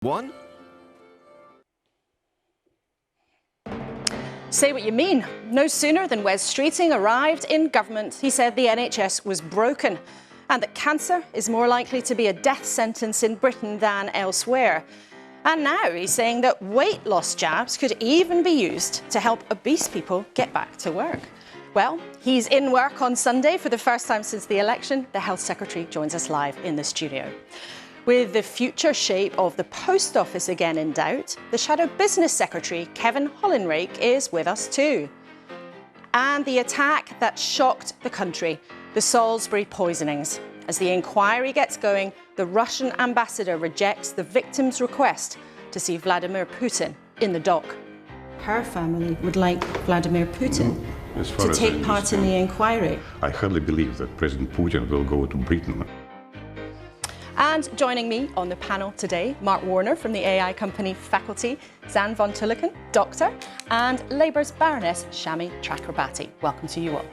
One? Say what you mean. No sooner than Wes Streeting arrived in government, he said the NHS was broken and that cancer is more likely to be a death sentence in Britain than elsewhere. And now he's saying that weight loss jabs could even be used to help obese people get back to work. Well, he's in work on Sunday for the first time since the election. The Health Secretary joins us live in the studio. With the future shape of the Post Office again in doubt, the Shadow Business Secretary, Kevin Hollinrake, is with us too. And the attack that shocked the country, the Salisbury poisonings. As the inquiry gets going, the Russian ambassador rejects the victim's request to see Vladimir Putin in the dock. Her family would like Vladimir Putin to take part in the inquiry. I hardly believe that President Putin will go to Britain. And joining me on the panel today, Mark Warner from the AI company Faculty, Zan von Tulleken, doctor, and Labour's Baroness Shami Chakrabarti. Welcome to you all.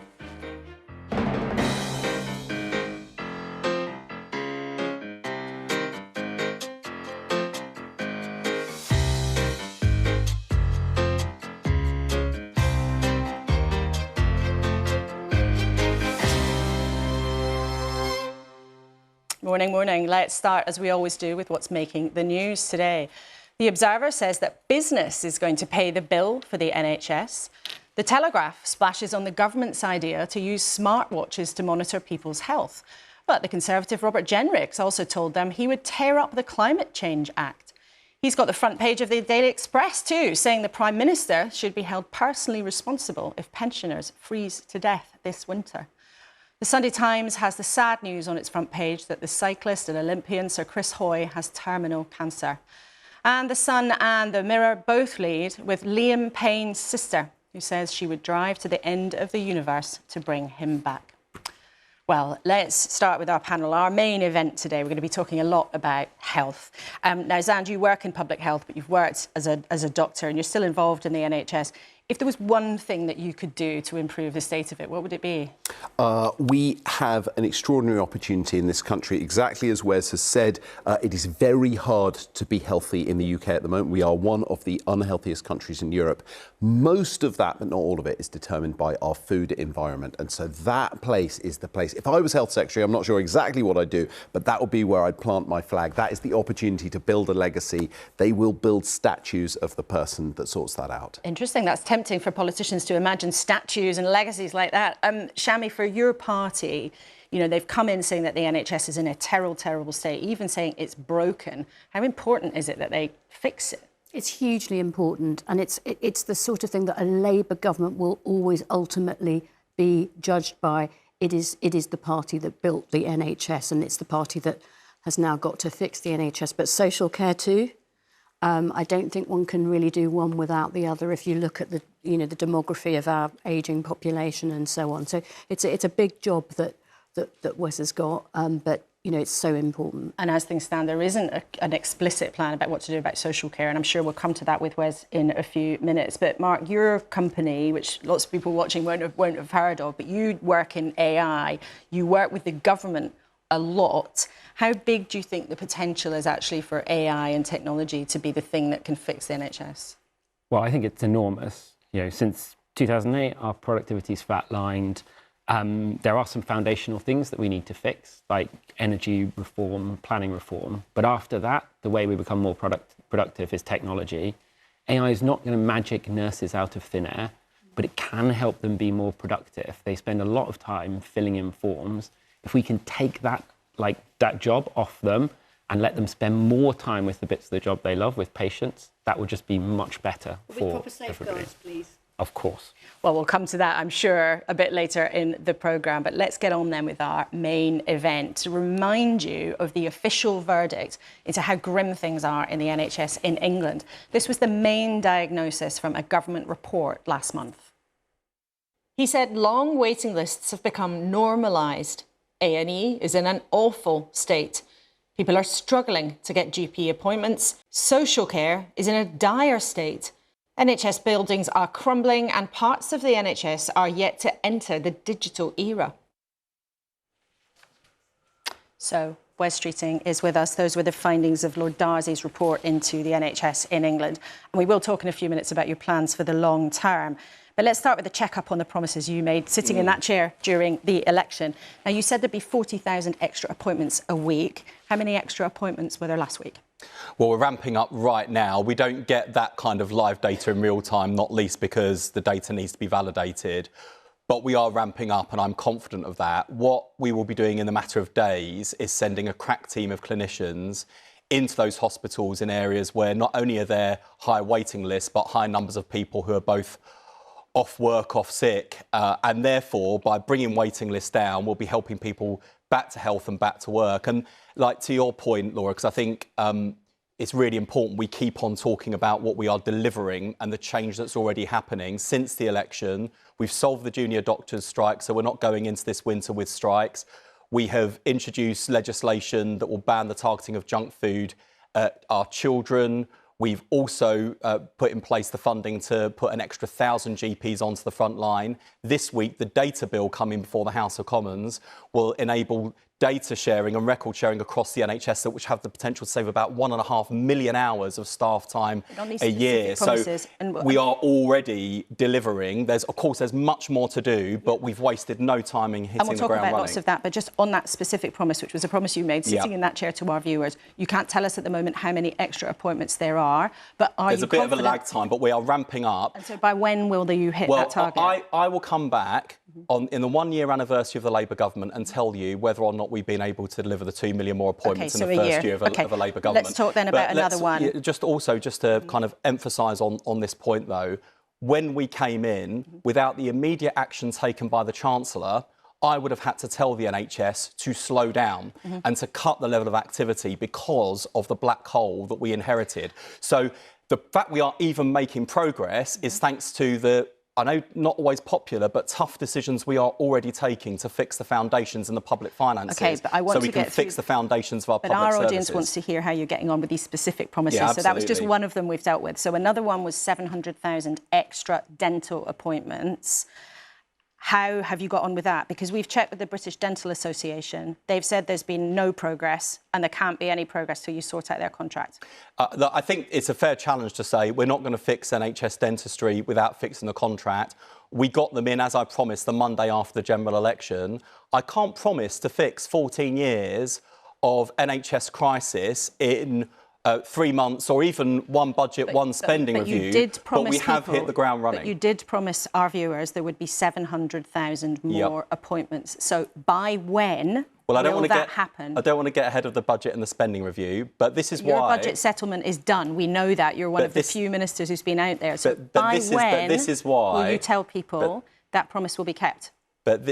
Morning, morning. Let's start, as we always do, with what's making the news today. The Observer says that business is going to pay the bill for the NHS. The Telegraph splashes on the government's idea to use smartwatches to monitor people's health. But the Conservative Robert Jenrick's also told them he would tear up the Climate Change Act. He's got the front page of the Daily Express too, saying the Prime Minister should be held personally responsible if pensioners freeze to death this winter. The Sunday Times has the sad news on its front page that the cyclist and Olympian Sir Chris Hoy has terminal cancer. And The Sun and The Mirror both lead with Liam Payne's sister, who says she would drive to the end of the universe to bring him back. Well, let's start with our panel. Our main event today, we're going to be talking a lot about health. Now, Zand, you work in public health, but you've worked as a doctor and you're still involved in the NHS. If there was one thing that you could do to improve the state of it, what would it be? We have an extraordinary opportunity in this country. Exactly as Wes has said, it is very hard to be healthy in the UK at the moment. We are one of the unhealthiest countries in Europe. Most of that, but not all of it, is determined by our food environment. And so that place is the place. If I was Health Secretary, I'm not sure exactly what I'd do, but that would be where I'd plant my flag. That is the opportunity to build a legacy. They will build statues of the person that sorts that out. Interesting. That's tempting for politicians to imagine statues and legacies like that. Shami, for your party, you know, they've come in saying that the NHS is in a terrible, terrible state, even saying it's broken. How important is it that they fix it? It's hugely important, and it's the sort of thing that a Labour government will always ultimately be judged by. It is the party that built the NHS, and it's the party that has now got to fix the NHS. But social care too. I don't think one can really do one without the other if you look at the demography of our ageing population and so on. So it's a big job that Wes has got, but it's so important. And as things stand, there isn't an explicit plan about what to do about social care, and I'm sure we'll come to that with Wes in a few minutes. But Mark, your company, which lots of people watching won't have heard of, but you work in AI, you work with the government a lot. How big do you think the potential is actually for AI and technology to be the thing that can fix the NHS? Well, I think it's enormous. Since 2008, our productivity's flatlined. There are some foundational things that we need to fix, like energy reform, planning reform. But after that, the way we become more productive is technology. AI is not going to magic nurses out of thin air, but it can help them be more productive. They spend a lot of time filling in forms. If we can take that job off them and let them spend more time with the bits of the job they love, with patients, that would just be much better for everybody. Please. Of course. Well, we'll come to that, I'm sure, a bit later in the programme. But let's get on then with our main event to remind you of the official verdict into how grim things are in the NHS in England. This was the main diagnosis from a government report last month. He said long waiting lists have become normalised. A&E is in an awful state. People are struggling to get GP appointments. Social care is in a dire state. NHS buildings are crumbling and parts of the NHS are yet to enter the digital era. So Wes Streeting is with us. Those were the findings of Lord Darcy's report into the NHS in England. And we will talk in a few minutes about your plans for the long term. But let's start with the check-up on the promises you made sitting in that chair during the election. Now, you said there'd be 40,000 extra appointments a week. How many extra appointments were there last week? Well, we're ramping up right now. We don't get that kind of live data in real time, not least because the data needs to be validated. But we are ramping up, and I'm confident of that. What we will be doing in the matter of days is sending a crack team of clinicians into those hospitals in areas where not only are there high waiting lists, but high numbers of people who are both off work, off sick. And therefore, by bringing waiting lists down, we'll be helping people back to health and back to work. And like to your point, Laura, because I think it's really important we keep on talking about what we are delivering and the change that's already happening since the election. We've solved the junior doctors' strike, so we're not going into this winter with strikes. We have introduced legislation that will ban the targeting of junk food at our children. We've also put in place the funding to put an extra 1,000 GPs onto the front line. This week, the data bill coming before the House of Commons will enable data sharing and record sharing across the NHS, which have the potential to save about 1.5 million hours of staff time a year. So we are already delivering. Of course, there's much more to do, but we've wasted no time in hitting the ground running. And we'll talk about lots of that, but just on that specific promise, which was a promise you made sitting in that chair to our viewers, you can't tell us at the moment how many extra appointments there are, but there's a bit of a lag time, but we are ramping up. And so by when will you hit that target? I will come back in the 1-year anniversary of the Labour government and tell you whether or not we've been able to deliver the 2 million more appointments in the first year of a Labour government. Let's talk then about another one. Just to kind of emphasise on this point, though, when we came in, without the immediate action taken by the Chancellor, I would have had to tell the NHS to slow down and to cut the level of activity because of the black hole that we inherited. So the fact we are even making progress is thanks to the, I know not always popular, but tough decisions we are already taking to fix the foundations and the public finances. Okay, but I want so we can fix the foundations of our public services. But our audience wants to hear how you're getting on with these specific promises. Yeah, so that was just one of them we've dealt with. So another one was 700,000 extra dental appointments. How have you got on with that? Because we've checked with the British Dental Association. They've said there's been no progress and there can't be any progress till you sort out their contract. I think it's a fair challenge to say we're not going to fix NHS dentistry without fixing the contract. We got them in, as I promised, the Monday after the general election. I can't promise to fix 14 years of NHS crisis in 3 months or even one budget, one spending review, but we have hit the ground running. But you did promise our viewers there would be 700,000 more appointments. So by when will that happen? I don't want to get ahead of the budget and the spending review, but this is why... Your budget settlement is done. We know that. You're one of the few ministers who's been out there. So by when will you tell people that promise will be kept? But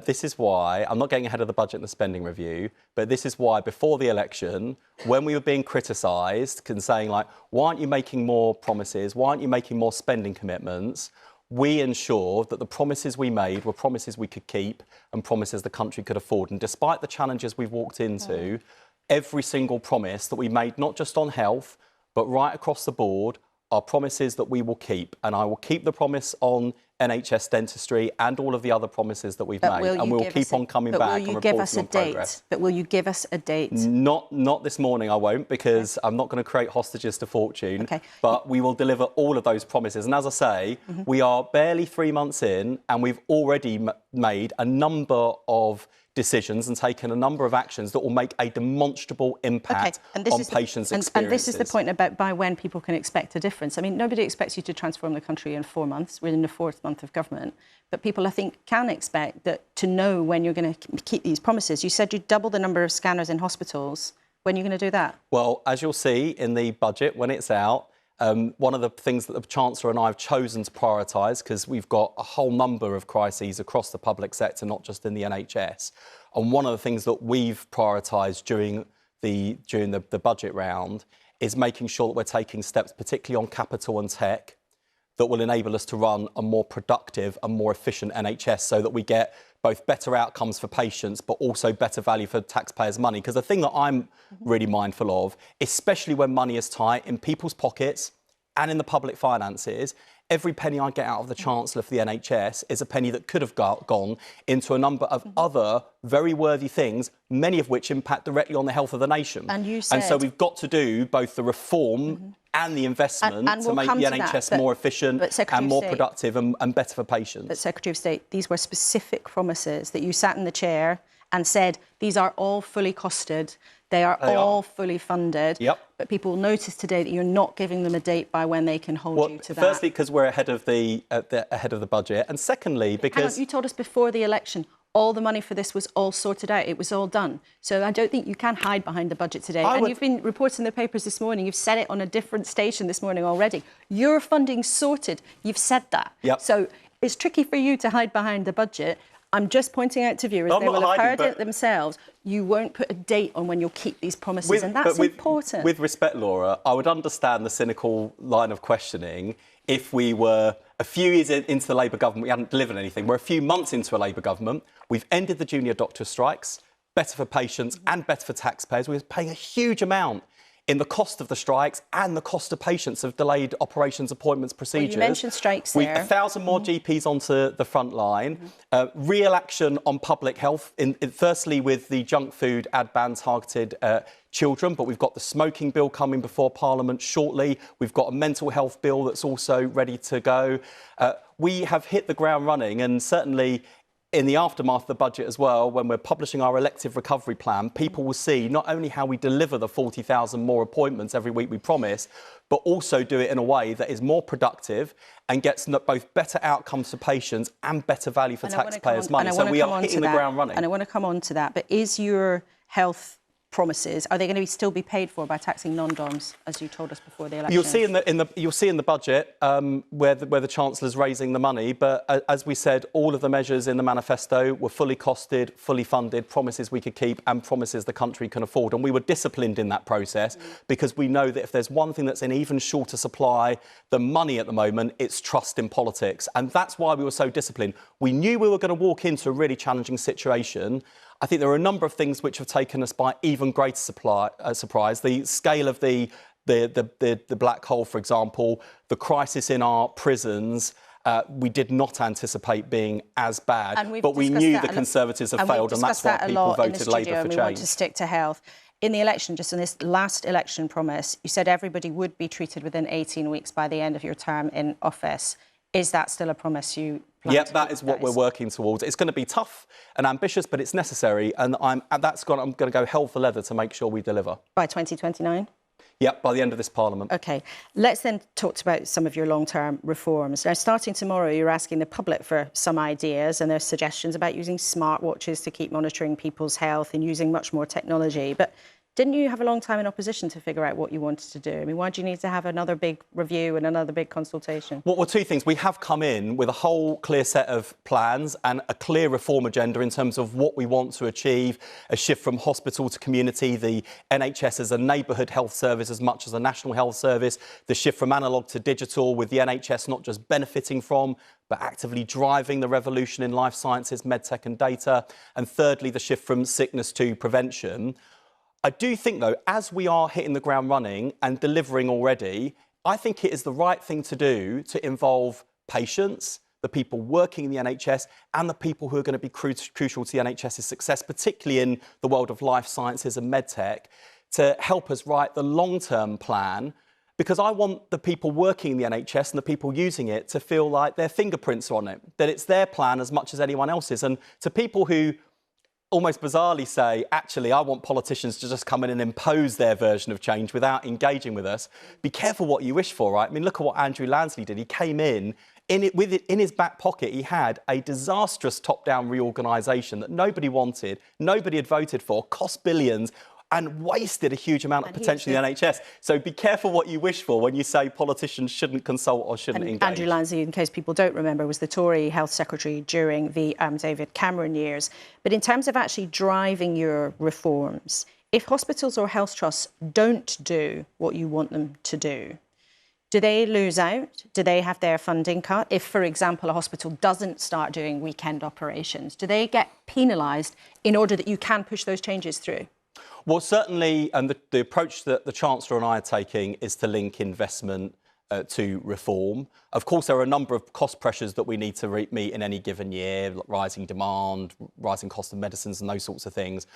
this is why, I'm not getting ahead of the budget and the spending review, but this is why before the election, when we were being criticised and saying, like, why aren't you making more promises? Why aren't you making more spending commitments? We ensured that the promises we made were promises we could keep and promises the country could afford. And despite the challenges we've walked into, every single promise that we made, not just on health, but right across the board, are promises that we will keep. And I will keep the promise on NHS dentistry and all of the other promises that we've made. And we'll keep on coming back and reporting on progress. But will you give us a date? Not this morning, I won't, because I'm not going to create hostages to fortune. Okay. But we will deliver all of those promises. And as I say, we are barely 3 months in and we've already made a number of decisions and taken a number of actions that will make a demonstrable impact on patients' experiences. And this is the point about by when people can expect a difference. I mean, nobody expects you to transform the country in 4 months. We're in the 4th month of government. But people, I think, can expect that to know when you're going to keep these promises. You said you'd double the number of scanners in hospitals. When are you going to do that? Well, as you'll see in the budget when it's out, one of the things that the Chancellor and I have chosen to prioritise, because we've got a whole number of crises across the public sector, not just in the NHS, and one of the things that we've prioritised during the budget round is making sure that we're taking steps, particularly on capital and tech, that will enable us to run a more productive and more efficient NHS so that we get both better outcomes for patients but also better value for taxpayers' money. Because the thing that I'm really mindful of, especially when money is tight in people's pockets and in the public finances, every penny I get out of the Chancellor for the NHS is a penny that could have gone into a number of other very worthy things, many of which impact directly on the health of the nation. And you said... And so we've got to do both the reform and the investment and to we'll make the NHS more efficient and more productive and better for patients. But Secretary of State, these were specific promises that you sat in the chair and said, these are all fully costed, they are all fully funded. Yep. But people will notice today that you're not giving them a date by when they can hold you to that. Firstly, because we're ahead of the budget, and secondly, because... Hang on, you told us before the election all the money for this was all sorted out. It was all done. So I don't think you can hide behind the budget today. You've been reporting in the papers this morning. You've said it on a different station this morning already. Your funding's sorted. You've said that. Yep. So it's tricky for you to hide behind the budget. I'm just pointing out to viewers, they will have heard it themselves. You won't put a date on when you'll keep these promises, and that's important. With respect, Laura, I would understand the cynical line of questioning if we were a few years into the Labour government, we hadn't delivered anything. We're a few months into a Labour government. We've ended the junior doctor strikes, better for patients and better for taxpayers. We're paying a huge amount in the cost of the strikes and the cost of patients of delayed operations, appointments, procedures. Well, you mentioned strikes there. 1,000 more GPs onto the front line. Real action on public health, firstly with the junk food ad ban targeted children, but we've got the smoking bill coming before Parliament shortly. We've got a mental health bill that's also ready to go. We have hit the ground running, and certainly in the aftermath of the budget as well, when we're publishing our elective recovery plan, people will see not only how we deliver the 40,000 more appointments every week we promise, but also do it in a way that is more productive and gets both better outcomes for patients and better value for taxpayers' money. So we are hitting the ground running. And I want to come on to that. But is your health promises, are they going to still be paid for by taxing non-doms, as you told us before the election? You'll see in the budget where the Chancellor's raising the money, but as we said, all of the measures in the manifesto were fully costed, fully funded, promises we could keep and promises the country can afford. And we were disciplined in that process because we know that if there's one thing that's in even shorter supply than money at the moment, it's trust in politics. And that's why we were so disciplined. We knew we were going to walk into a really challenging situation. I think there are a number of things which have taken us by even greater surprise. The scale of the black hole, for example, the crisis in our prisons, we did not anticipate being as bad. But we knew the Conservatives have failed, and that's why people voted Labour for change. We want to stick to health. In the election, just in this last election promise, you said everybody would be treated within 18 weeks by the end of your term in office. Is that still a promise you plan to keep? That is what we're working towards. It's going to be tough and ambitious, but it's necessary, and I'm going to go hell for leather to make sure we deliver. By 2029? Yep, by the end of this Parliament. OK. Let's then talk about some of your long-term reforms. Now, starting tomorrow, you're asking the public for some ideas, and there's suggestions about using smartwatches to keep monitoring people's health and using much more technology. But didn't you have a long time in opposition to figure out what you wanted to do? I mean, why do you need to have another big review and another big consultation? Well, two things. We have come in with a whole clear set of plans and a clear reform agenda in terms of what we want to achieve, a shift from hospital to community, the NHS as a neighbourhood health service as much as a national health service, the shift from analogue to digital, with the NHS not just benefiting from, but actively driving the revolution in life sciences, medtech and data, and thirdly, the shift from sickness to prevention. I do think, though, as we are hitting the ground running and delivering already, I think it is the right thing to do to involve patients, the people working in the NHS, and the people who are going to be crucial to the NHS's success, particularly in the world of life sciences and medtech, to help us write the long-term plan. Because I want the people working in the NHS and the people using it to feel like their fingerprints are on it, that it's their plan as much as anyone else's. And to people who almost bizarrely say, actually, I want politicians to just come in and impose their version of change without engaging with us. Be careful what you wish for, right? I mean, look at what Andrew Lansley did. He came in his back pocket, he had a disastrous top-down reorganisation that nobody wanted, nobody had voted for, cost billions, and wasted a huge amount of potential in the NHS. So be careful what you wish for when you say politicians shouldn't consult or shouldn't engage. Andrew Lansley, in case people don't remember, was the Tory Health Secretary during the David Cameron years. But in terms of actually driving your reforms, if hospitals or health trusts don't do what you want them to do they lose out? Do they have their funding cut? If, for example, a hospital doesn't start doing weekend operations, do they get penalised in order that you can push those changes through? Well, certainly, and the approach that the Chancellor and I are taking is to link investment to reform. Of course, there are a number of cost pressures that we need to meet in any given year, like rising demand, rising cost of medicines and those sorts of things.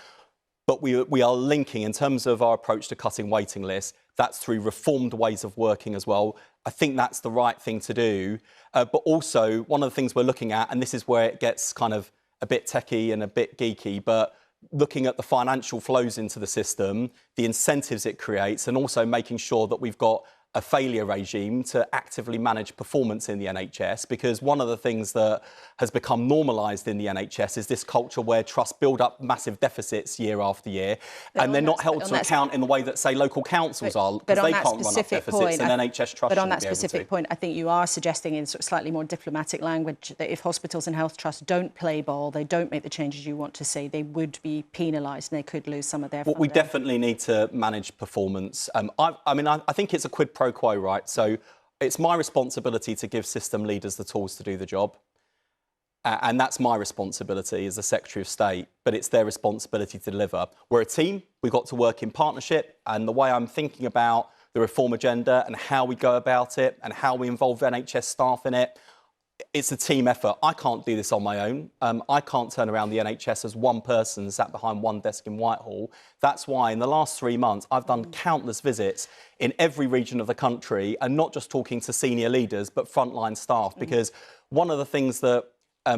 But we are linking, in terms of our approach to cutting waiting lists, that's through reformed ways of working as well. I think that's the right thing to do. But also, one of the things we're looking at, and this is where it gets kind of a bit techie and a bit geeky, but looking at the financial flows into the system, the incentives it creates, and also making sure that we've got a failure regime to actively manage performance in the NHS, because one of the things that has become normalised in the NHS is this culture where trusts build up massive deficits year after year, and they're not held to account in the way that, say, local councils are, because they can't run up deficits, and NHS trusts. But on that specific point, I think you are suggesting in sort of slightly more diplomatic language that if hospitals and health trusts don't play ball, they don't make the changes you want to see, they would be penalised and they could lose some of their funding. We definitely need to manage performance. I think it's a quid pro quo, right? So it's my responsibility to give system leaders the tools to do the job. And that's my responsibility as the Secretary of State, but it's their responsibility to deliver. We're a team, we've got to work in partnership, and the way I'm thinking about the reform agenda and how we go about it and how we involve NHS staff in it, it's a team effort. I can't do this on my own. I can't turn around the NHS as one person sat behind one desk in Whitehall. That's why in the last 3 months, I've done countless visits in every region of the country, and not just talking to senior leaders, but frontline staff, because one of the things that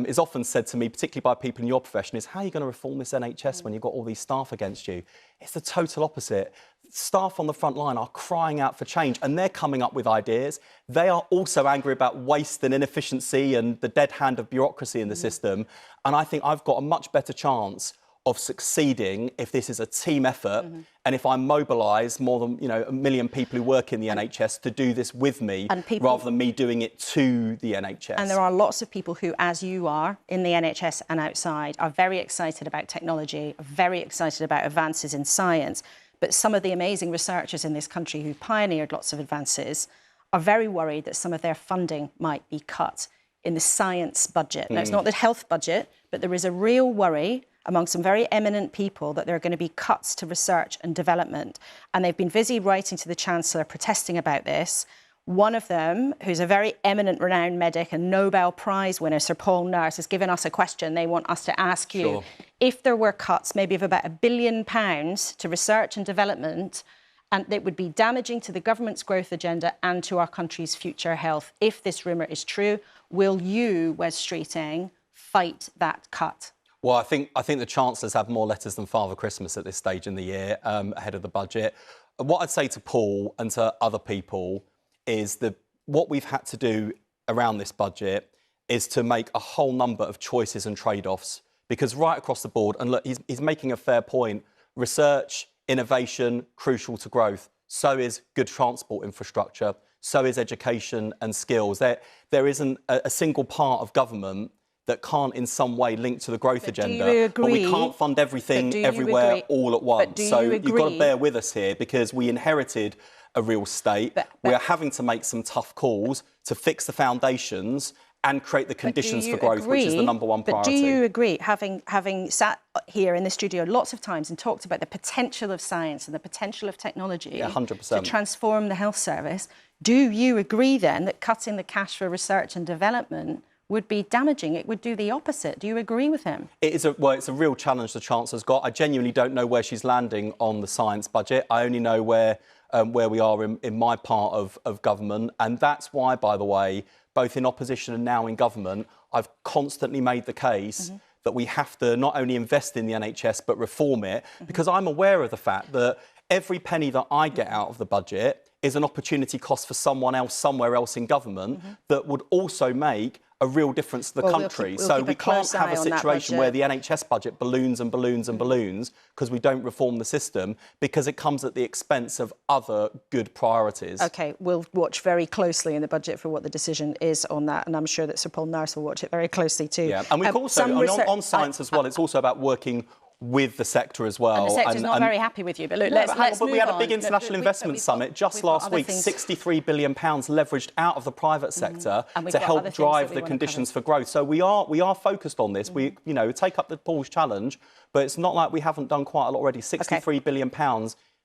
is often said to me, particularly by people in your profession, is how are you going to reform this NHS when you've got all these staff against you? It's the total opposite. Staff on the front line are crying out for change, and they're coming up with ideas. They are also angry about waste and inefficiency and the dead hand of bureaucracy in the system. And I think I've got a much better chance of succeeding if this is a team effort, and if I mobilise more than 1 million people who work in the NHS to do this with me, rather than me doing it to the NHS. And there are lots of people who, as you are, in the NHS and outside, are very excited about technology, are very excited about advances in science. But some of the amazing researchers in this country who pioneered lots of advances are very worried that some of their funding might be cut in the science budget. Now, it's not the health budget, but there is a real worry among some very eminent people that there are going to be cuts to research and development. And they've been busy writing to the Chancellor protesting about this. One of them, who's a very eminent, renowned medic and Nobel Prize winner, Sir Paul Nurse, has given us a question they want us to ask you. Sure. If there were cuts, maybe of about £1 billion to research and development, and it would be damaging to the government's growth agenda and to our country's future health. If this rumour is true, will you, Wes Streeting, fight that cut? Well, I think the Chancellor's had more letters than Father Christmas at this stage in the year, ahead of the budget. What I'd say to Paul and to other people is that what we've had to do around this budget is to make a whole number of choices and trade-offs, because right across the board, and look, he's making a fair point, research, innovation, crucial to growth. So is good transport infrastructure. So is education and skills. There isn't a single part of government that can't in some way link to the growth agenda. But we can't fund everything everywhere all at once. So you've got to bear with us here, because we inherited a real state. We're having to make some tough calls to fix the foundations and create the conditions for growth, which is the number one priority. But do you agree, having sat here in the studio lots of times and talked about the potential of science and the potential of technology 100%. to transform the health service, do you agree then that cutting the cash for research and development would be damaging? It would do the opposite. Do you agree with him? It's a real challenge the Chancellor's got. I genuinely don't know where she's landing on the science budget. I only know where we are in my part of government. And that's why, by the way, both in opposition and now in government, I've constantly made the case that we have to not only invest in the NHS, but reform it, because I'm aware of the fact that every penny that I get out of the budget is an opportunity cost for someone else somewhere else in government that would also make a real difference to the country. So we can't have a situation where the NHS budget balloons and balloons and balloons because we don't reform the system, because it comes at the expense of other good priorities. OK, we'll watch very closely in the budget for what the decision is on that, and I'm sure that Sir Paul Nurse will watch it very closely too. Yeah, and we've also, on science as well, it's also about working with the sector as well. And the sector's not very happy with you, but look, let's move on. We had a big international investment summit just last week, £63 billion leveraged out of the private sector to help drive the conditions for growth. So we are focused on this. We take up the Paul's challenge, but it's not like we haven't done quite a lot already. £63 billion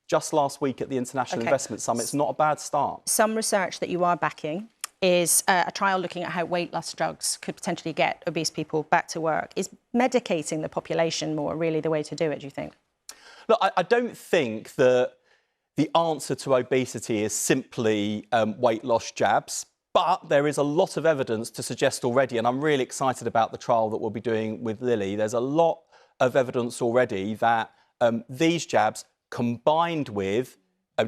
just last week at the International Investment Summit. It's not a bad start. Some research that you are backing is a trial looking at how weight loss drugs could potentially get obese people back to work. Is medicating the population more really the way to do it, do you think? Look, I don't think that the answer to obesity is simply weight loss jabs, but there is a lot of evidence to suggest already, and I'm really excited about the trial that we'll be doing with Lilly. There's a lot of evidence already that these jabs, combined with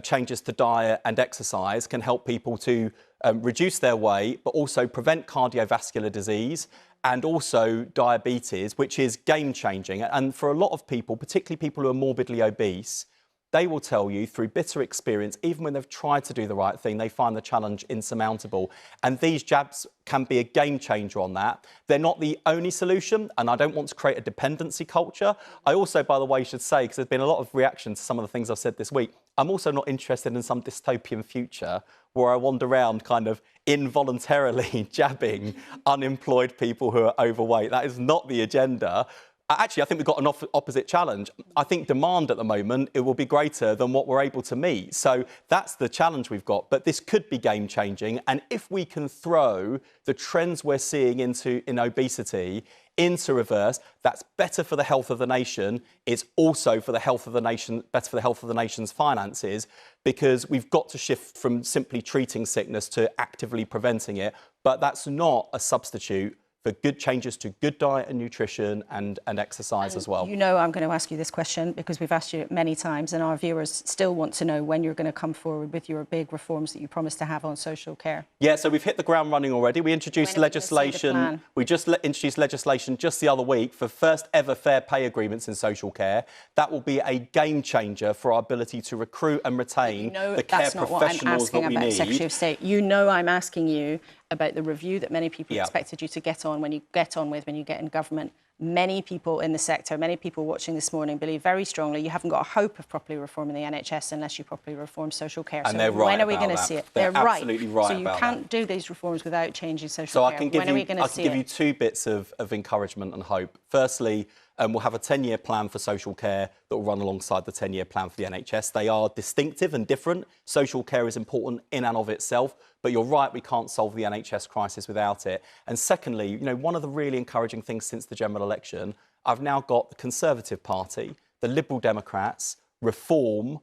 changes to diet and exercise, can help people to reduce their weight, but also prevent cardiovascular disease and also diabetes, which is game-changing. And for a lot of people, particularly people who are morbidly obese, they will tell you through bitter experience, even when they've tried to do the right thing, they find the challenge insurmountable. And these jabs can be a game changer on that. They're not the only solution, and I don't want to create a dependency culture. I also, by the way, should say, because there's been a lot of reaction to some of the things I've said this week, I'm also not interested in some dystopian future where I wander around kind of involuntarily jabbing unemployed people who are overweight. That is not the agenda. Actually, I think we've got an opposite challenge. I think demand at the moment, it will be greater than what we're able to meet. So that's the challenge we've got. But this could be game-changing. And if we can throw the trends we're seeing in obesity into reverse, that's better for the health of the nation. It's also for the health of the nation, better for the health of the nation's finances, because we've got to shift from simply treating sickness to actively preventing it. But that's not a substitute for good changes to good diet and nutrition and exercise as well. You know I'm going to ask you this question because we've asked you it many times, and our viewers still want to know when you're going to come forward with your big reforms that you promised to have on social care. Yeah, so we've hit the ground running already. We introduced legislation. We just introduced legislation just the other week for first ever fair pay agreements in social care. That will be a game changer for our ability to recruit and retain the care professionals that we need. Secretary of State. You know I'm asking you about the review that many people expected you to get on when you get in government. Many people in the sector, many people watching this morning believe very strongly you haven't got a hope of properly reforming the NHS unless you properly reform social care. And so they're right when are we about going to that. see it? They're absolutely right. So you about can't that. do these reforms without changing social So care. I can give when are we going to see it? I can give you two bits of encouragement and hope. Firstly, we'll have a 10-year plan for social care that will run alongside the 10-year plan for the NHS. They are distinctive and different. Social care is important in and of itself, but you're right, we can't solve the NHS crisis without it. And secondly, you know, one of the really encouraging things since the general election, I've now got the Conservative Party, the Liberal Democrats, Reform,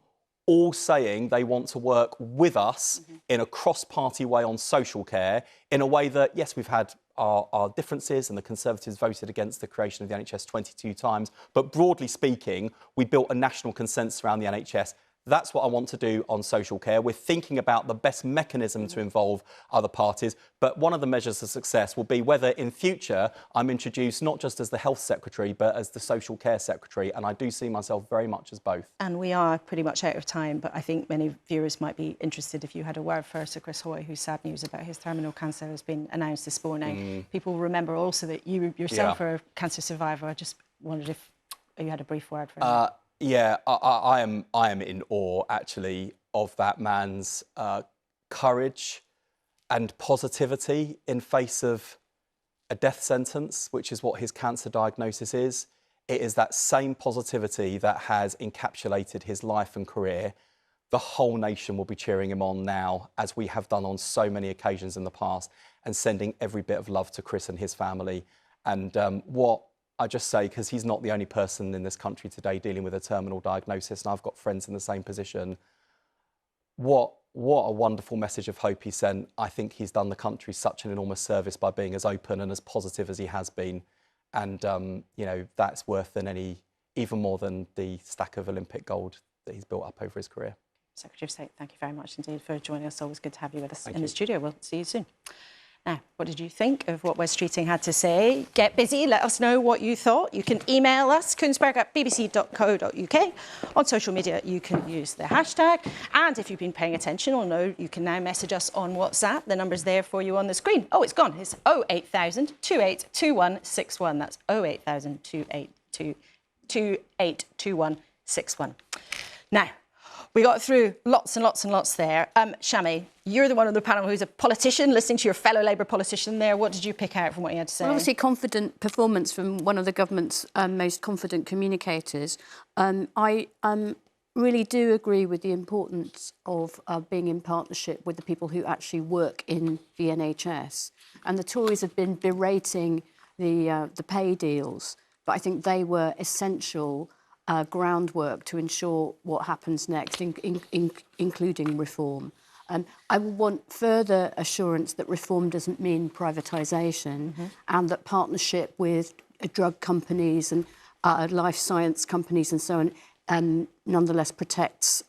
all saying they want to work with us in a cross-party way on social care, in a way that, yes, we've had our differences, and the Conservatives voted against the creation of the NHS 22 times. But broadly speaking, we built a national consensus around the NHS. That's what I want to do on social care. We're thinking about the best mechanism to involve other parties. But one of the measures of success will be whether in future I'm introduced not just as the Health Secretary, but as the Social Care Secretary. And I do see myself very much as both. And we are pretty much out of time, but I think many viewers might be interested if you had a word for Sir Chris Hoy, whose sad news about his terminal cancer has been announced this morning. People remember also that you yourself are a cancer survivor. I just wondered if you had a brief word for him. Yeah, I am in awe, actually, of that man's courage and positivity in face of a death sentence, which is what his cancer diagnosis is. It is that same positivity that has encapsulated his life and career. The whole nation will be cheering him on now, as we have done on so many occasions in the past, and sending every bit of love to Chris and his family. And what I just say, because he's not the only person in this country today dealing with a terminal diagnosis, and I've got friends in the same position. What a wonderful message of hope he sent. I think he's done the country such an enormous service by being as open and as positive as he has been. And, you know, that's worth even more than the stack of Olympic gold that he's built up over his career. Secretary of State, thank you very much indeed for joining us. Always good to have you with us in the studio. We'll see you soon. Now, what did you think of what Wes Streeting had to say? Get busy, let us know what you thought. You can email us, kuenssberg@bbc.co.uk. On social media, you can use the hashtag. And if you've been paying attention, you'll know you can now message us on WhatsApp. The number's there for you on the screen. Oh, it's gone. It's 08000 282161. That's 08000 282161. Now, we got through lots and lots and lots there. Shami, you're the one on the panel who's a politician, listening to your fellow Labour politician there. What did you pick out from what you had to say? Well, obviously, confident performance from one of the government's most confident communicators. I really do agree with the importance of being in partnership with the people who actually work in the NHS. And the Tories have been berating the pay deals, but I think they were essential groundwork to ensure what happens next, including reform. I want further assurance that reform doesn't mean privatisation, and that partnership with drug companies and life science companies and so on nonetheless protects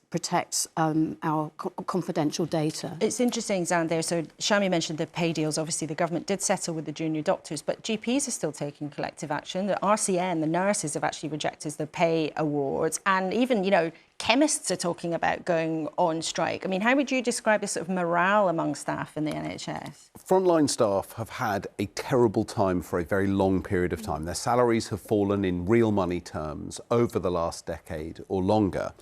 our confidential data. It's interesting, Zan, there. So Shami mentioned the pay deals. Obviously, the government did settle with the junior doctors, but GPs are still taking collective action. The RCN, the nurses, have actually rejected the pay awards. And even, you know, chemists are talking about going on strike. I mean, how would you describe the sort of morale among staff in the NHS? Frontline staff have had a terrible time for a very long period of time. Their salaries have fallen in real money terms over the last decade or longer.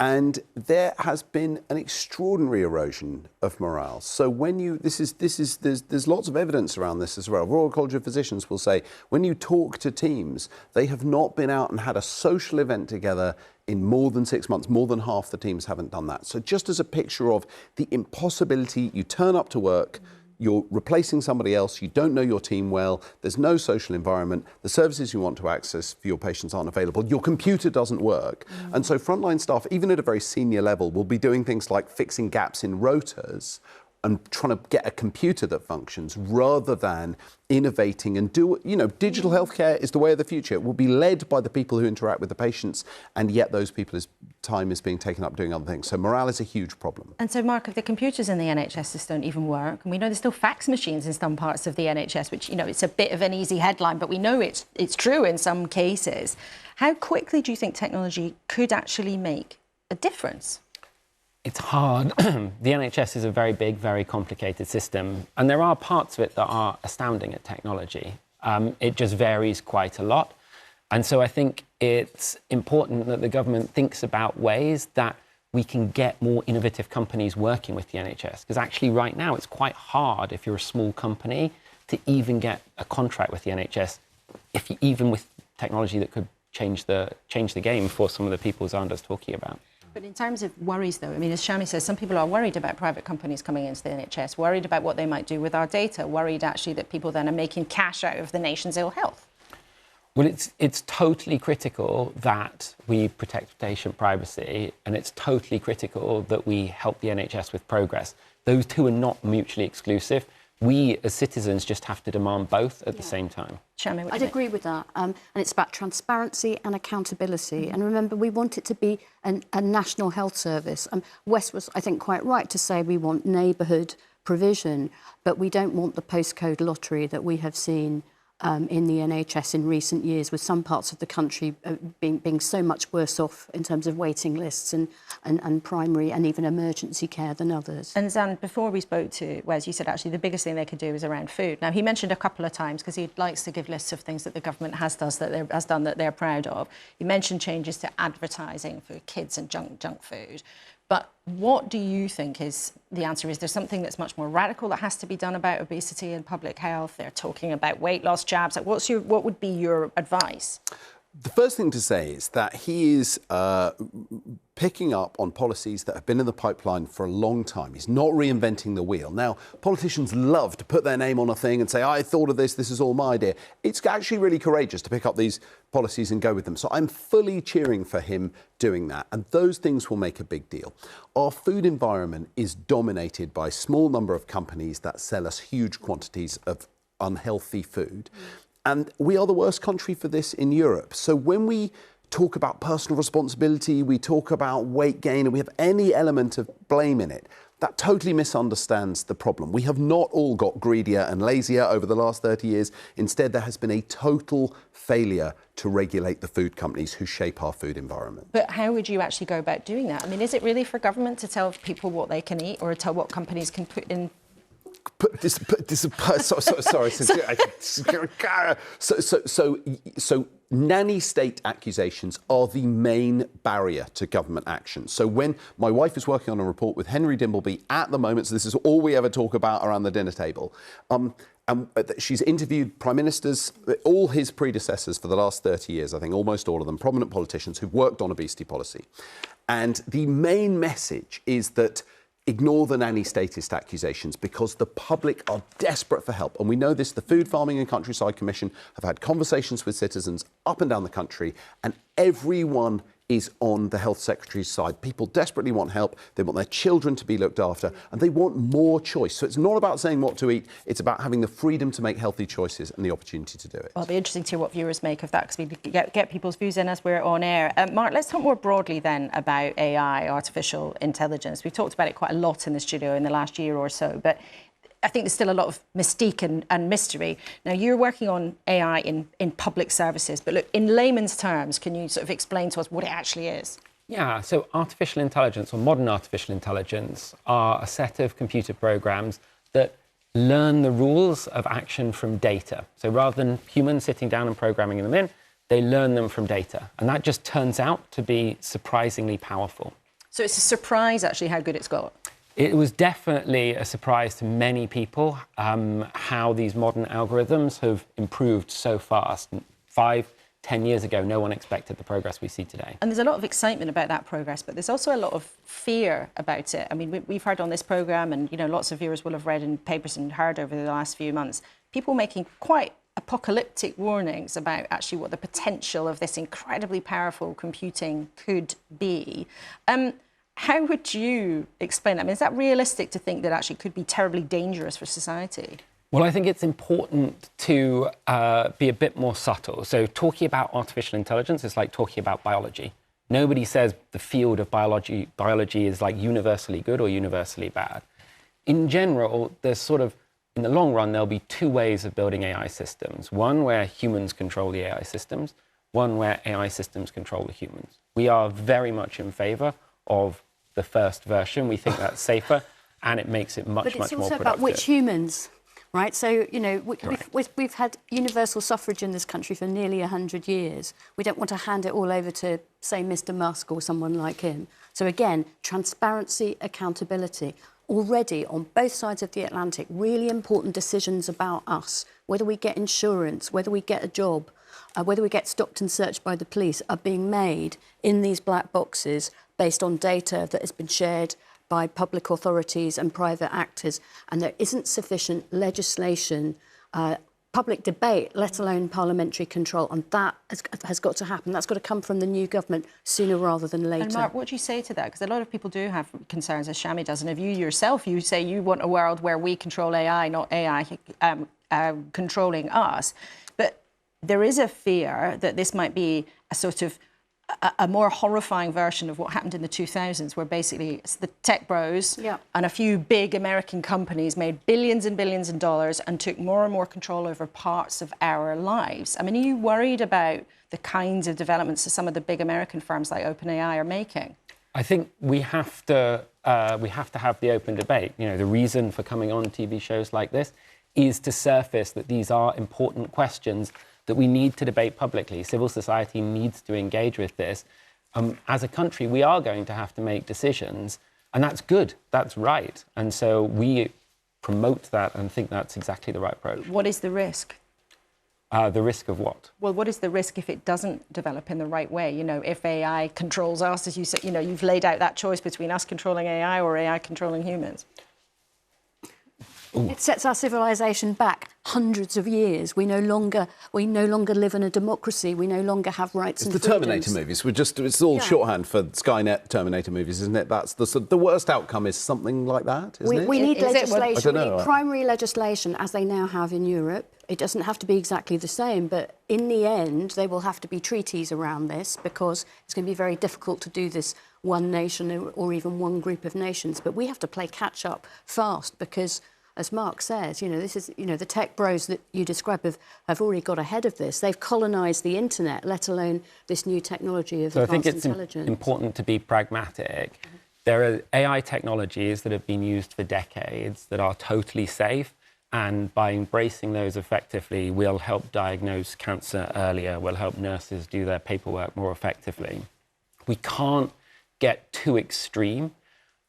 And there has been an extraordinary erosion of morale. So when you, there's lots of evidence around this as well. Royal College of Physicians will say, when you talk to teams, they have not been out and had a social event together in more than 6 months. More than half the teams haven't done that. So just as a picture of the impossibility, you turn up to work, you're replacing somebody else, you don't know your team well, there's no social environment, the services you want to access for your patients aren't available, your computer doesn't work. And so frontline staff, even at a very senior level, will be doing things like fixing gaps in rotas and trying to get a computer that functions rather than innovating and do, you know, digital healthcare is the way of the future. It will be led by the people who interact with the patients, and yet those people's time is being taken up doing other things. So morale is a huge problem. And so, Mark, if the computers in the NHS just don't even work, and we know there's still fax machines in some parts of the NHS, which, you know, it's a bit of an easy headline, but we know it's true in some cases. How quickly do you think technology could actually make a difference? It's hard. The NHS is a very big, very complicated system, and there are parts of it that are astounding at technology. It just varies quite a lot. And so I think it's important that the government thinks about ways that we can get more innovative companies working with the NHS. Because actually right now it's quite hard if you're a small company to even get a contract with the NHS, even with technology that could change the game for some of the people Zanda's talking about. But in terms of worries, though, I mean, as Shami says, some people are worried about private companies coming into the NHS, worried about what they might do with our data, worried actually that people then are making cash out of the nation's ill health. Well, it's totally critical that we protect patient privacy, and it's totally critical that we help the NHS with progress. Those two are not mutually exclusive. We, as citizens, just have to demand both at the same time. Shami, I'd agree with that. And it's about transparency and accountability. And remember, we want it to be a national health service. Wes was, I think, quite right to say we want neighbourhood provision, but we don't want the postcode lottery that we have seen in the NHS in recent years, with some parts of the country being so much worse off in terms of waiting lists and primary and even emergency care than others. And Zan, before we spoke to Wes, you said actually the biggest thing they could do is around food. Now, he mentioned a couple of times, because he likes to give lists of things that the government has done that they're proud of. He mentioned changes to advertising for kids and junk food. But what do you think is the answer? Is there something that's much more radical that has to be done about obesity and public health? They're talking about weight loss jabs. Like, what would be your advice? The first thing to say is that he is picking up on policies that have been in the pipeline for a long time. He's not reinventing the wheel. Now, politicians love to put their name on a thing and say, I thought of this is all my idea. It's actually really courageous to pick up these policies and go with them. So I'm fully cheering for him doing that. And those things will make a big deal. Our food environment is dominated by a small number of companies that sell us huge quantities of unhealthy food. And we are the worst country for this in Europe. So when we talk about personal responsibility, we talk about weight gain, and we have any element of blame in it, that totally misunderstands the problem. We have not all got greedier and lazier over the last 30 years. Instead, there has been a total failure to regulate the food companies who shape our food environment. But how would you actually go about doing that? I mean, is it really for government to tell people what they can eat, or tell what companies can put in So nanny state accusations are the main barrier to government action. So when my wife is working on a report with Henry Dimbleby at the moment, so this is all we ever talk about around the dinner table, and she's interviewed prime ministers, all his predecessors for the last 30 years, I think, almost all of them, prominent politicians who've worked on obesity policy. And the main message is that ignore the nanny statist accusations because the public are desperate for help. And we know this, the Food, Farming and Countryside Commission have had conversations with citizens up and down the country, and everyone is on the Health Secretary's side. People desperately want help, they want their children to be looked after, and they want more choice. So it's not about saying what to eat, it's about having the freedom to make healthy choices and the opportunity to do it. Well, it'll be interesting to hear what viewers make of that, because we get people's views in as we're on air. Mark, let's talk more broadly then about AI, artificial intelligence. We've talked about it quite a lot in the studio in the last year or so, but I think there's still a lot of mystique and mystery. Now, you're working on AI in public services, but look, in layman's terms, can you sort of explain to us what it actually is? Yeah, so artificial intelligence, or modern artificial intelligence, are a set of computer programs that learn the rules of action from data. So rather than humans sitting down and programming them in, they learn them from data. And that just turns out to be surprisingly powerful. So it's a surprise, actually, how good it's got. It was definitely a surprise to many people how these modern algorithms have improved so fast. 5, 10 years ago, no one expected the progress we see today. And there's a lot of excitement about that progress, but there's also a lot of fear about it. I mean, we've heard on this programme, and lots of viewers will have read in papers and heard over the last few months, people making quite apocalyptic warnings about actually what the potential of this incredibly powerful computing could be. How would you explain that? I mean, is that realistic to think that actually could be terribly dangerous for society? Well, I think it's important to be a bit more subtle. So talking about artificial intelligence is like talking about biology. Nobody says the field of biology is like universally good or universally bad. In general, there's sort of, in the long run, there'll be 2 ways of building AI systems. One where humans control the AI systems, one where AI systems control the humans. We are very much in favour of the first version. We think that's safer, and it makes it much more productive. But it's also about which humans, right? So, we've had universal suffrage in this country for nearly 100 years. We don't want to hand it all over to, say, Mr. Musk or someone like him. So again, transparency, accountability. Already, on both sides of the Atlantic, really important decisions about us, whether we get insurance, whether we get a job, whether we get stopped and searched by the police, are being made in these black boxes based on data that has been shared by public authorities and private actors. And there isn't sufficient legislation, public debate, let alone parliamentary control. And that has got to happen. That's got to come from the new government sooner rather than later. And Mark, what do you say to that? Because a lot of people do have concerns, as Shami does. And if you yourself, you say you want a world where we control AI, not AI controlling us. But there is a fear that this might be a sort of a more horrifying version of what happened in the 2000s, where basically the tech bros and a few big American companies made billions and billions of dollars and took more and more control over parts of our lives. I mean, are you worried about the kinds of developments that some of the big American firms like OpenAI are making? I think we have to have the open debate. The reason for coming on TV shows like this is to surface that these are important questions that we need to debate publicly. Civil society needs to engage with this. As a country, we are going to have to make decisions, and that's good, that's right. And so we promote that and think that's exactly the right approach. What is the risk? The risk of what? Well, what is the risk if it doesn't develop in the right way? If AI controls us, as you said, you've laid out that choice between us controlling AI or AI controlling humans. Ooh. It sets our civilization back hundreds of years. We no longer live in a democracy. We no longer have rights and freedoms. It's the Terminator movies. It's all shorthand for Skynet Terminator movies, isn't it? That's the worst outcome is something like that, isn't it? We need legislation. We need primary legislation, as they now have in Europe. It doesn't have to be exactly the same, but in the end, there will have to be treaties around this, because it's going to be very difficult to do this one nation or even one group of nations. But we have to play catch up fast, because, as Mark says, this is, the tech bros that you describe have already got ahead of this. They've colonised the internet, let alone this new technology of advanced intelligence. So I think it's important to be pragmatic. There are AI technologies that have been used for decades that are totally safe, and by embracing those effectively, we'll help diagnose cancer earlier, we'll help nurses do their paperwork more effectively. We can't get too extreme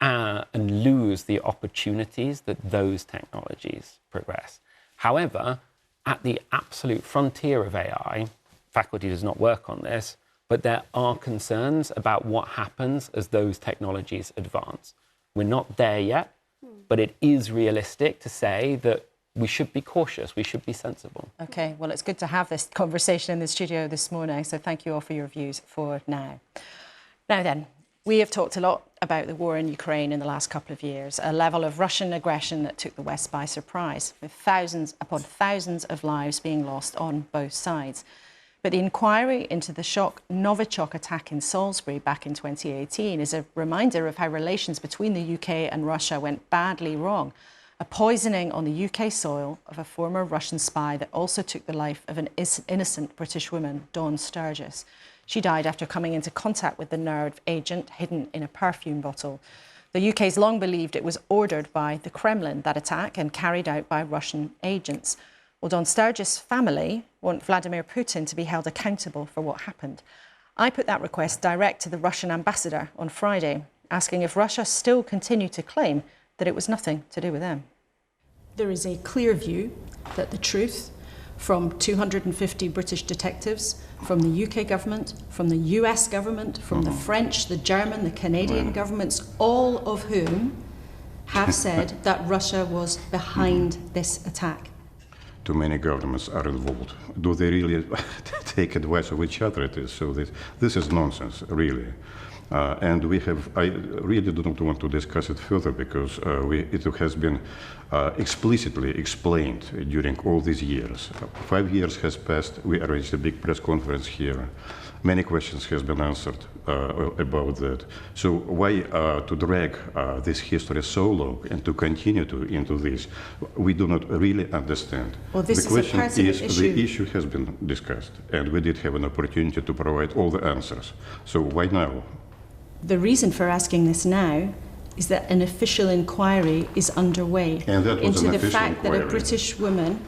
and lose the opportunities that those technologies progress. However, at the absolute frontier of AI, faculty does not work on this, but there are concerns about what happens as those technologies advance. We're not there yet, but it is realistic to say that we should be cautious, we should be sensible. OK, well, it's good to have this conversation in the studio this morning, so thank you all for your views for now. Now then, we have talked a lot about the war in Ukraine in the last couple of years, a level of Russian aggression that took the West by surprise, with thousands upon thousands of lives being lost on both sides. But the inquiry into the shock Novichok attack in Salisbury back in 2018 is a reminder of how relations between the UK and Russia went badly wrong. A poisoning on the UK soil of a former Russian spy that also took the life of an innocent British woman, Dawn Sturgis. She died after coming into contact with the nerve agent hidden in a perfume bottle. The UK's long believed it was ordered by the Kremlin, that attack, and carried out by Russian agents. Well, Dawn Sturgis' family want Vladimir Putin to be held accountable for what happened. I put that request direct to the Russian ambassador on Friday, asking if Russia still continued to claim that it was nothing to do with them. There is a clear view that the truth from 250 British detectives, from the UK government, from the US government, from the French, the German, the Canadian governments, all of whom have said that Russia was behind this attack. Too many governments are involved. Do they really take advice of each other? It is so that this is nonsense, really. And I really do not want to discuss it further because it has been explicitly explained during all these years. 5 years has passed. We arranged a big press conference here. Many questions has been answered about that. So why to drag this history so long and to continue into this? We do not really understand. Well, this the question is a pertinent issue. The issue has been discussed, and we did have an opportunity to provide all the answers. So why now? The reason for asking this now is that an official inquiry is underway into the fact that a British woman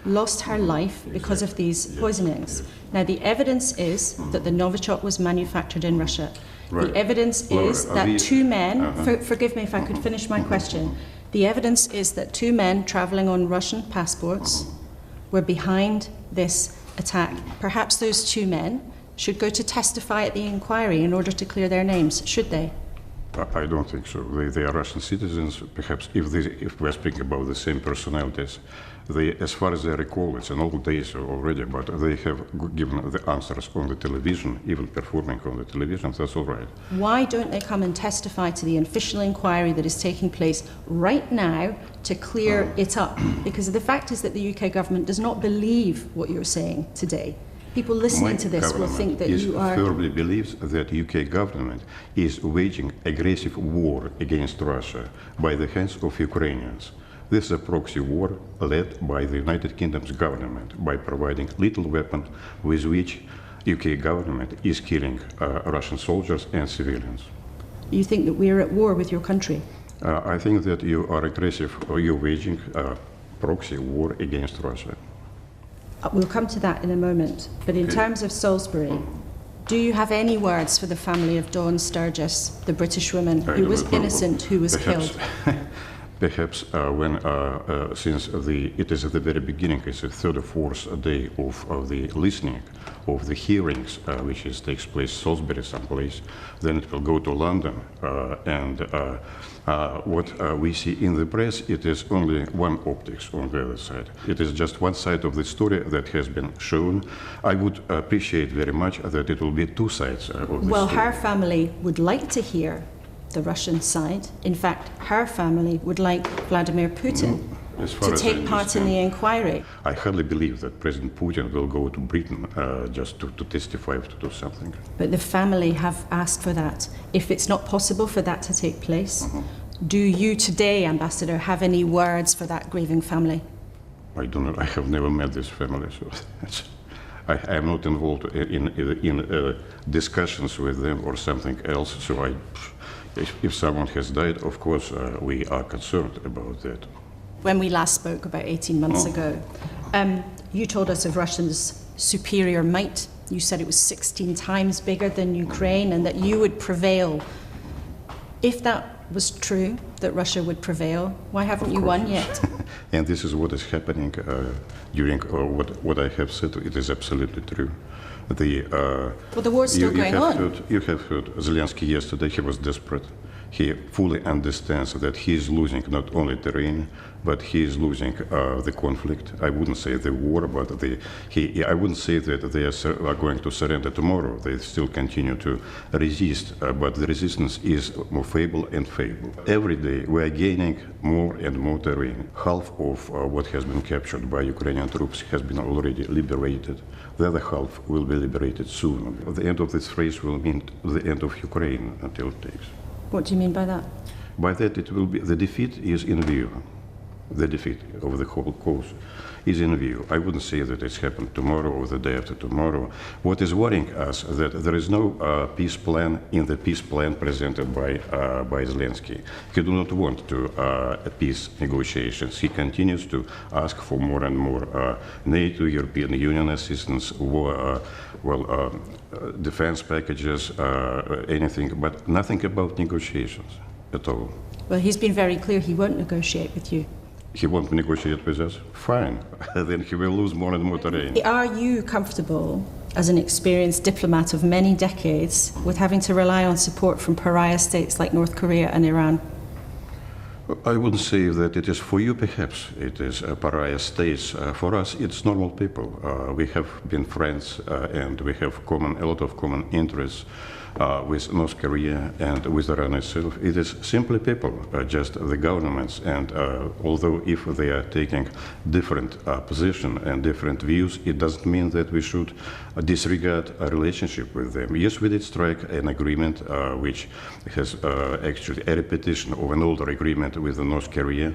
lost her life because of these poisonings. Now, the evidence is that the Novichok was manufactured in Russia. Right. The evidence is that two men, forgive me if I could finish my question. The evidence is that two men traveling on Russian passports were behind this attack. Perhaps those two men should go to testify at the inquiry in order to clear their names, should they? I don't think so. They are Russian citizens. Perhaps if we're speaking about the same personalities, as far as I recall, it's an old days already, but they have given the answers on the television, even performing on the television, that's all right. Why don't they come and testify to the official inquiry that is taking place right now to clear it up? Because the fact is that the UK government does not believe what you're saying today. People listening to this will think that you are... firmly believes that the UK government is waging aggressive war against Russia by the hands of Ukrainians. This is a proxy war led by the United Kingdom's government by providing lethal weapons with which UK government is killing Russian soldiers and civilians. You think that we're at war with your country? I think that you are aggressive, or you're waging a proxy war against Russia. We'll come to that in a moment. But in terms of Salisbury, do you have any words for the family of Dawn Sturgis, the British woman who was innocent, who was killed? Perhaps since it is at the very beginning, it's the third or fourth day of the listening, of the hearings, which takes place Salisbury someplace, then it will go to London, and what we see in the press, it is only one optics on the other side. It is just one side of the story that has been shown. I would appreciate very much that it will be two sides of the story. Well, her family would like to hear the Russian side. In fact, her family would like Vladimir Putin to take part in the inquiry. I hardly believe that President Putin will go to Britain just to testify, to do something. But the family have asked for that. If it's not possible for that to take place, do you today, Ambassador, have any words for that grieving family? I don't know. I have never met this family, so I am not involved in discussions with them or something else. So If someone has died, of course, we are concerned about that. When we last spoke about 18 months ago, you told us of Russia's superior might. You said it was 16 times bigger than Ukraine and that you would prevail. If that was true, that Russia would prevail, why haven't you won yet? And this is what is happening during what I have said. It is absolutely true. Well, the war's still going on. You have heard Zelensky yesterday. He was desperate. He fully understands that he is losing not only terrain, but he is losing the conflict. I wouldn't say the war, but I wouldn't say that they are going to surrender tomorrow. They still continue to resist, but the resistance is more feeble and feeble. Every day we are gaining more and more terrain. Half of what has been captured by Ukrainian troops has been already liberated. The other half will be liberated soon. The end of this phase will mean the end of Ukraine until it takes. What do you mean by that? By that, it will be the defeat is in view. The defeat of the whole cause is in view. I wouldn't say that it's happened tomorrow or the day after tomorrow. What is worrying us is that there is no peace plan in the peace plan presented by Zelensky. He does not want to peace negotiations. He continues to ask for more and more NATO, European Union assistance, defense packages, anything, but nothing about negotiations at all. Well, he's been very clear he won't negotiate with you. He won't negotiate with us? Fine. Then he will lose more and more terrain. Are you comfortable, as an experienced diplomat of many decades, with having to rely on support from pariah states like North Korea and Iran? I wouldn't say that it is for you, perhaps. It is pariah states. For us, it's normal people. We have been friends and we have a lot of common interests with North Korea and with Iran itself. It is simply people, just the governments. And although if they are taking different position and different views, it doesn't mean that we should disregard a relationship with them. Yes, we did strike an agreement which has actually a repetition of an older agreement with North Korea.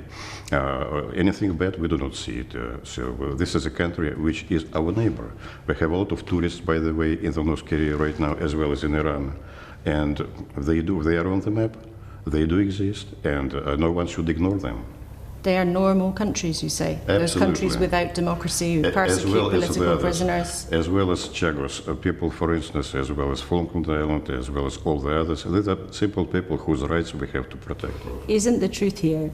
Anything bad, we do not see it. So this is a country which is our neighbor. We have a lot of tourists, by the way, in North Korea right now, as well as in Iran. And they are on the map, they do exist, and no one should ignore them. They are normal countries, you say? Absolutely. Those countries without democracy who persecute political prisoners? As well as Chagos people, for instance, as well as Falkland Island, as well as all the others. These are simple people whose rights we have to protect. Isn't the truth here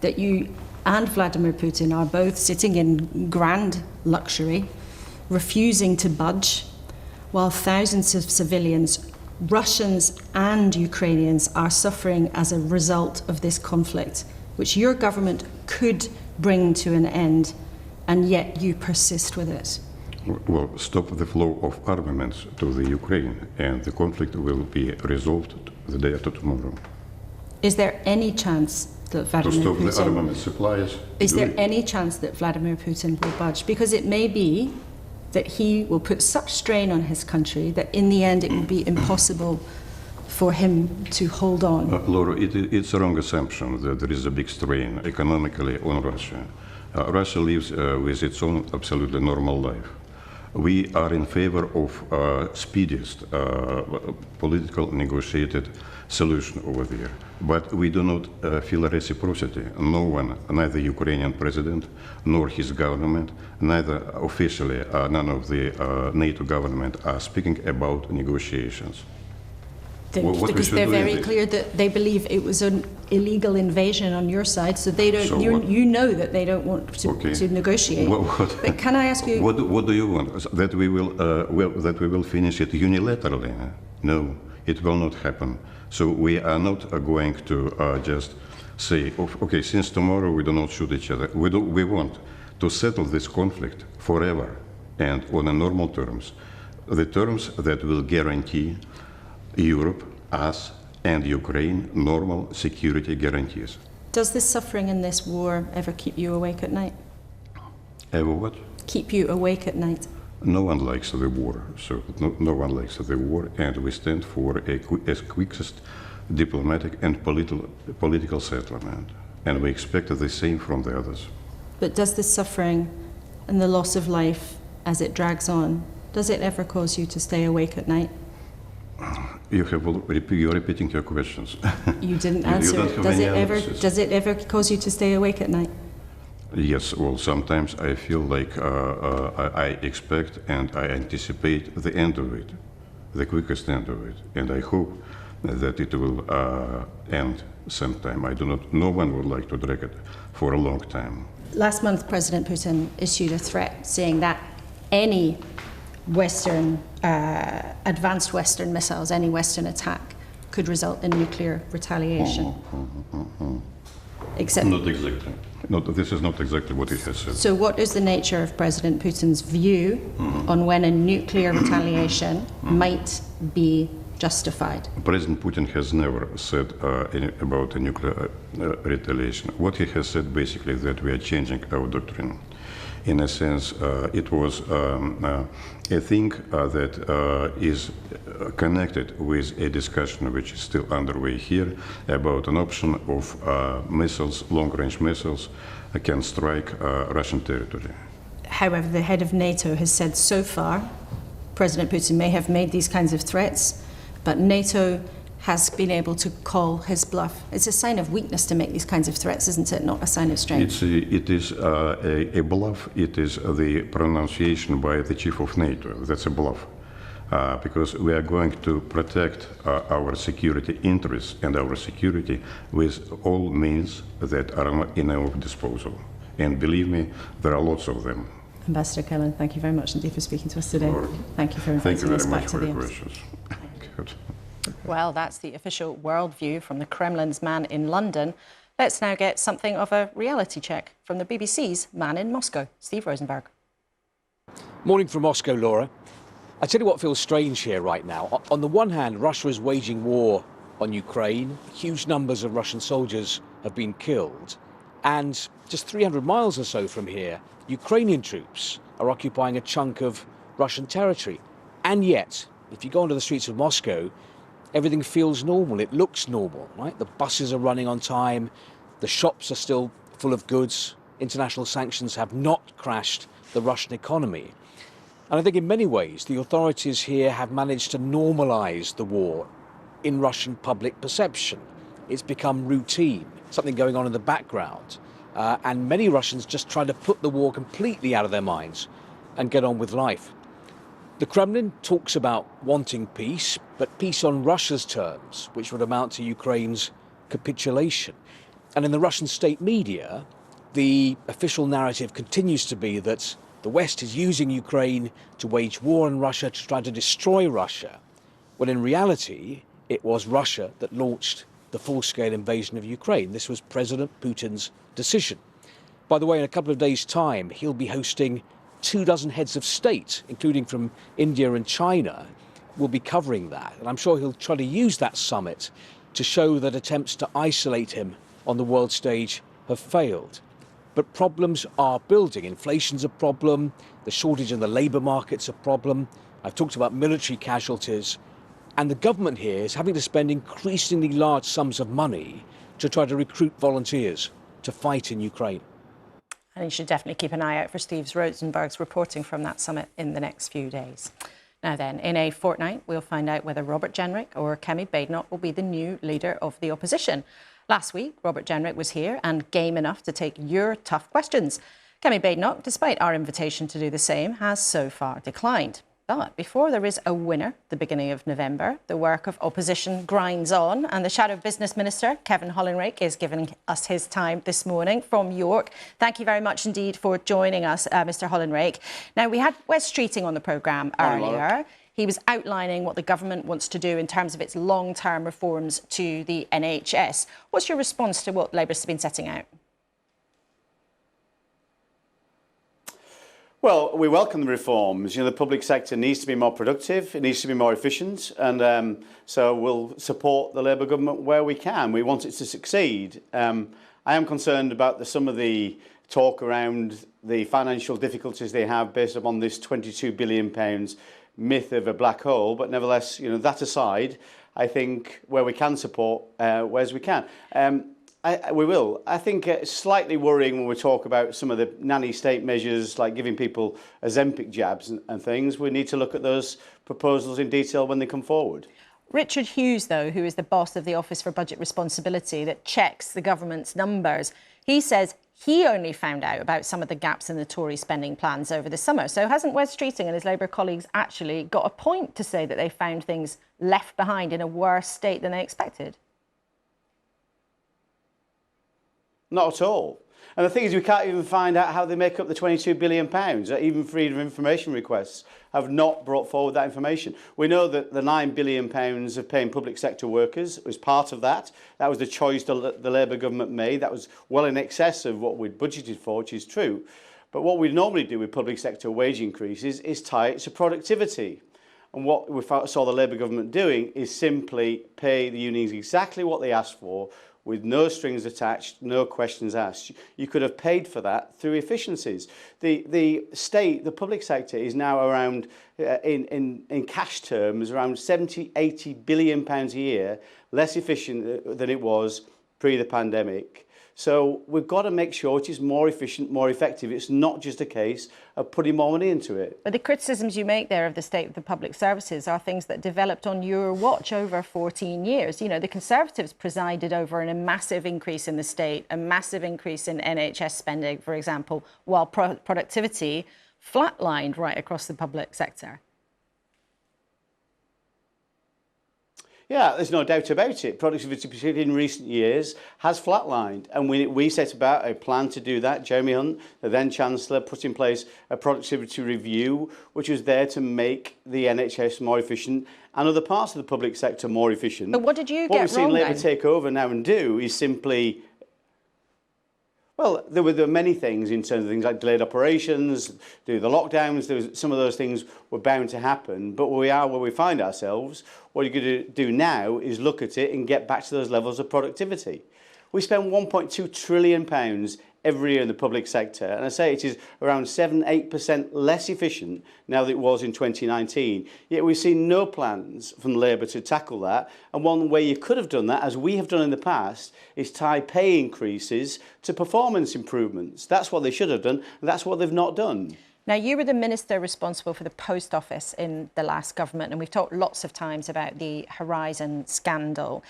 that you and Vladimir Putin are both sitting in grand luxury, refusing to budge, while thousands of civilians, Russians and Ukrainians, are suffering as a result of this conflict, which your government could bring to an end, and yet you persist with it? Well, stop the flow of armaments to the Ukraine, and the conflict will be resolved the day after tomorrow. Is there any chance that Vladimir To stop Putin... the armament supplies... Is there any chance that Vladimir Putin will budge? Because it may be that he will put such strain on his country that in the end it will be impossible for him to hold on. Laura, it's a wrong assumption that there is a big strain economically on Russia. Russia lives with its own absolutely normal life. We are in favor of speediest political negotiated solution over there. But we do not feel a reciprocity. No one, neither Ukrainian president nor his government, neither officially, none of the NATO government are speaking about negotiations. Because they're very clear that they believe it was an illegal invasion on your side, so they don't. So you know that they don't want to negotiate. But can I ask you? What do you want? That we will finish it unilaterally? No, it will not happen. So we are not going to just say, okay, since tomorrow we do not shoot each other. We want to settle this conflict forever and on a normal terms, the terms that will guarantee Europe, us, and Ukraine normal security guarantees. Does this suffering in this war ever keep you awake at night? Ever what? Keep you awake at night? No one likes the war, so no one likes the war, and we stand for as quickest diplomatic and political settlement, and we expect the same from the others. But does this suffering and the loss of life as it drags on, does it ever cause you to stay awake at night? You're repeating your questions. You didn't You answer don't it. have any answers. Does it ever cause you to stay awake at night? Yes, well, sometimes I feel like I expect and I anticipate the end of it, the quickest end of it, and I hope that it will end sometime. I do not. No one would like to drag it for a long time. Last month, President Putin issued a threat saying that any Western, advanced Western missiles, any Western attack could result in nuclear retaliation. Except, Not exactly. No, this is not exactly what he has said. so what is the nature of President Putin's view on when a nuclear retaliation might be justified? President Putin has never said about a nuclear retaliation. What he has said basically is that we are changing our doctrine. In a sense, it was a thing that is connected with a discussion which is still underway here about an option of missiles, long-range missiles, can strike Russian territory. However, the head of NATO has said so far, President Putin may have made these kinds of threats, but NATO has been able to call his bluff. It's a sign of weakness to make these kinds of threats, isn't it? Not a sign of strength. It is a bluff. It is the pronunciation by the chief of NATO. That's a bluff. Because we are going to protect our security interests and our security with all means that are in our disposal. And believe me, there are lots of them. Ambassador Kelin, thank you very much indeed for speaking to us today. Thank you for Thank you inviting us very back much to for the your embassy. questions. Good. Well, that's the official worldview from the Kremlin's man in London. Let's now get something of a reality check from the BBC's man in Moscow, Steve Rosenberg. Morning from Moscow, Laura. I tell you what feels strange here right now. On the one hand, Russia is waging war on Ukraine. Huge numbers of Russian soldiers have been killed. And just 300 miles or so from here, Ukrainian troops are occupying a chunk of Russian territory. And yet, if you go onto the streets of Moscow, everything feels normal. It looks normal, right? The buses are running on time. The shops are still full of goods. International sanctions have not crashed the Russian economy. And I think in many ways, the authorities here have managed to normalize the war in Russian public perception. It's become routine, something going on in the background. And many Russians just try to put the war completely out of their minds and get on with life. The Kremlin talks about wanting peace, but peace on Russia's terms, which would amount to Ukraine's capitulation. And in the Russian state media, the official narrative continues to be that the West is using Ukraine to wage war on Russia, to try to destroy Russia, when in reality, it was Russia that launched the full-scale invasion of Ukraine. This was President Putin's decision. By the way, in a couple of days' time, he'll be hosting 24 heads of state, including from India and China, will be covering that. And I'm sure he'll try to use that summit to show that attempts to isolate him on the world stage have failed. But problems are building. Inflation's a problem. The shortage in the labour market's a problem. I've talked about military casualties. And the government here is having to spend increasingly large sums of money to try to recruit volunteers to fight in Ukraine. And you should definitely keep an eye out for Steve Rosenberg's reporting from that summit in the next few days. Now then, in a fortnight, we'll find out whether Robert Jenrick or Kemi Badenoch will be the new leader of the opposition. Last week, Robert Jenrick was here and game enough to take your tough questions. Kemi Badenoch, despite our invitation to do the same, has so far declined. But before there is a winner, the beginning of November, the work of opposition grinds on, and the Shadow Business Minister, Kevin Hollinrake, is giving us his time this morning from York. Thank you very much indeed for joining us, Mr. Hollinrake. Now, we had Wes Streeting on the programme earlier. He was outlining what the government wants to do in terms of its long-term reforms to the NHS. What's your response to what Labour's been setting out? Well, we welcome the reforms. You know, the public sector needs to be more productive, it needs to be more efficient, and so we'll support the Labour government where we can. We want it to succeed. I am concerned about some of the talk around the financial difficulties they have based upon this £22 billion myth of a black hole, but nevertheless, you know, that aside, I think where we can support, whereas we can. We will. I think it's slightly worrying when we talk about some of the nanny state measures, like giving people Ozempic jabs and things. We need to look at those proposals in detail when they come forward. Richard Hughes, though, who is the boss of the Office for Budget Responsibility that checks the government's numbers, he says he only found out about some of the gaps in the Tory spending plans over the summer. So hasn't Wes Streeting and his Labour colleagues actually got a point to say that they found things left behind in a worse state than they expected? Not at all. And the thing is, we can't even find out how they make up the £22 billion. Even freedom of information requests have not brought forward that information. We know that the £9 billion of paying public sector workers was part of that. That was the choice the Labour government made. That was well in excess of what we'd budgeted for, which is true. But what we normally do with public sector wage increases is tie it to productivity. And what we saw the Labour government doing is simply pay the unions exactly what they asked for, with no strings attached, no questions asked. You could have paid for that through efficiencies. The state, the public sector, is now around, in cash terms, around 70, 80 billion pounds a year less efficient than it was pre the pandemic. So we've got to make sure it is more efficient, more effective. It's not just a case of putting more money into it. But the criticisms you make there of the state of the public services are things that developed on your watch over 14 years. You know, the Conservatives presided over a massive increase in the state, a massive increase in NHS spending, for example, while productivity flatlined right across the public sector. Yeah, there's no doubt about it. Productivity, particularly in recent years, has flatlined. And we set about a plan to do that. Jeremy Hunt, the then Chancellor, put in place a productivity review, which was there to make the NHS more efficient and other parts of the public sector more efficient. But what did you get wrong? What we've seen Labour take over now and do is simply... Well, there were many things in terms of things like delayed operations, the lockdowns. Some of those things were bound to happen. But where we find ourselves, what you're going to do now is look at it and get back to those levels of productivity. We spend £1.2 trillion every year in the public sector, and I say it is around 7-8% less efficient now than it was in 2019. Yet we've seen no plans from Labour to tackle that. And one way you could have done that, as we have done in the past, is tie pay increases to performance improvements. That's what they should have done, and that's what they've not done. Now, you were the minister responsible for the Post Office in the last government, and we've talked lots of times about the Horizon scandal.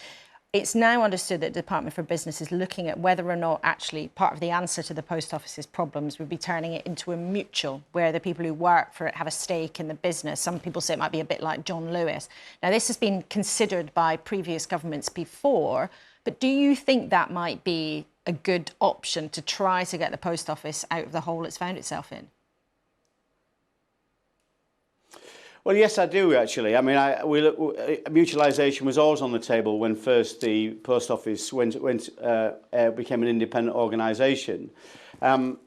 It's now understood that the Department for Business is looking at whether or not actually part of the answer to the Post Office's problems would be turning it into a mutual, where the people who work for it have a stake in the business. Some people say it might be a bit like John Lewis. Now, this has been considered by previous governments before, but do you think that might be a good option to try to get the Post Office out of the hole it's found itself in? Well, yes, I do, actually. I mean, mutualisation was always on the table when first the Post Office became an independent organisation.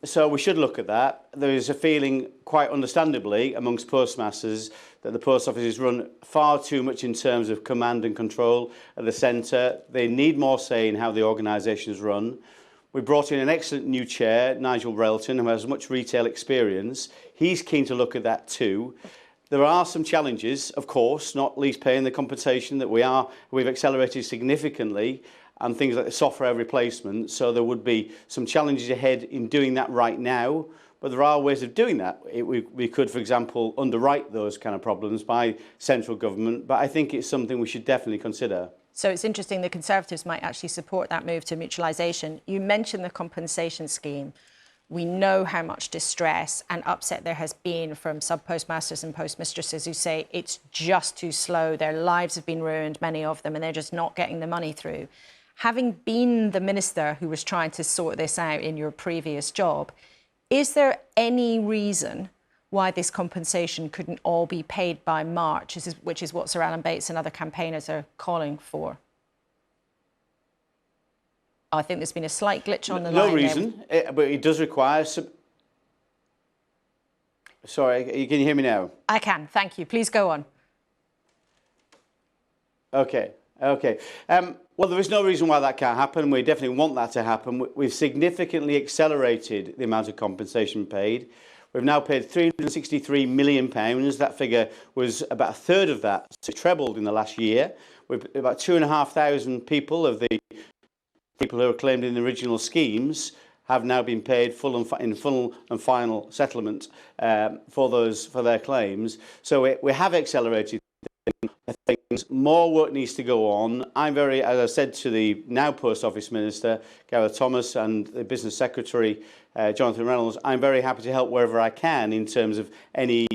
So we should look at that. There is a feeling, quite understandably, amongst postmasters that the Post Office is run far too much in terms of command and control at the centre. They need more say in how the organisation is run. We brought in an excellent new chair, Nigel Railton, who has much retail experience. He's keen to look at that too. There are some challenges, of course, not least paying the compensation that we've accelerated significantly, and things like the software replacement. So there would be some challenges ahead in doing that right now, but there are ways of doing that. We could, for example, underwrite those kind of problems by central government, but I think it's something we should definitely consider. So it's interesting the Conservatives might actually support that move to mutualisation. You mentioned the compensation scheme. We know how much distress and upset there has been from sub-postmasters and postmistresses who say it's just too slow. Their lives have been ruined, many of them, and they're just not getting the money through. Having been the minister who was trying to sort this out in your previous job, is there any reason why this compensation couldn't all be paid by March, which is what Sir Alan Bates and other campaigners are calling for? I think there's been a slight glitch on the line. No reason, but it does require some... Sorry, can you hear me now? I can, thank you. Please go on. Okay. Well, there is no reason why that can't happen. We definitely want that to happen. We've significantly accelerated the amount of compensation paid. We've now paid £363 million. That figure was about a third of that, so it trebled in the last year. About 2,500 people of the people who are claimed in the original schemes have now been paid in full and final settlement for their claims. So we have accelerated. I think More work needs to go on. I'm very, as I said to the now Post Office Minister, Gareth Thomas, and the Business Secretary, Jonathan Reynolds, I'm very happy to help wherever I can in terms of any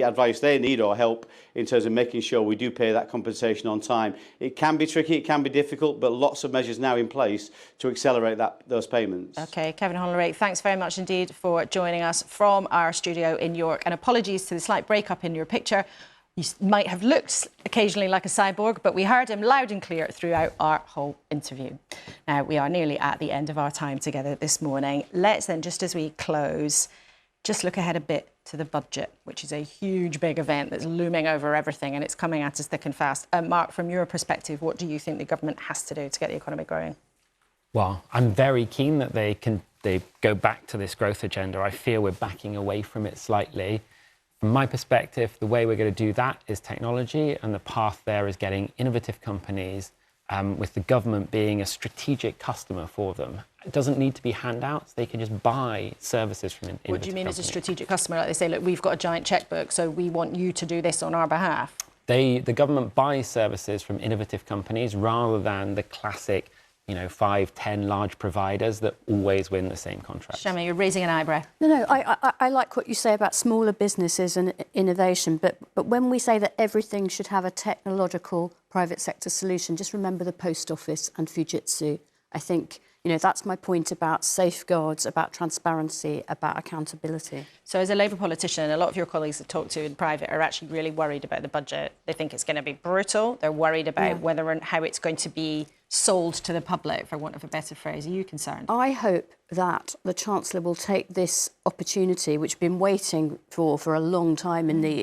advice they need or help in terms of making sure we do pay that compensation on time. It can be tricky, it can be difficult, but lots of measures now in place to accelerate those payments. OK, Kevin Hollinrake, thanks very much indeed for joining us from our studio in York. And apologies to the slight break-up in your picture. You might have looked occasionally like a cyborg, but we heard him loud and clear throughout our whole interview. Now, we are nearly at the end of our time together this morning. Let's then, just as we close, just look ahead a bit to the budget, which is a huge, big event that's looming over everything, and it's coming at us thick and fast. Mark, from your perspective, what do you think the government has to do to get the economy growing? Well, I'm very keen that they go back to this growth agenda. I fear we're backing away from it slightly. From my perspective, the way we're going to do that is technology, and the path there is getting innovative companies, with the government being a strategic customer for them. It doesn't need to be handouts. They can just buy services from innovative companies. What do you mean as a strategic customer? Like they say, look, we've got a giant checkbook, so we want you to do this on our behalf. The government buys services from innovative companies rather than the classic 5, 10 large providers that always win the same contract. Shami, you're raising an eyebrow. No, I like what you say about smaller businesses and innovation, but when we say that everything should have a technological private sector solution, just remember the Post Office and Fujitsu. I think, that's my point about safeguards, about transparency, about accountability. So as a Labour politician, a lot of your colleagues I've talked to in private are actually really worried about the budget. They think it's going to be brutal. They're worried about whether and how it's going to be sold to the public, for want of a better phrase. Are you concerned? I hope that the Chancellor will take this opportunity, which we've been waiting for a long time in the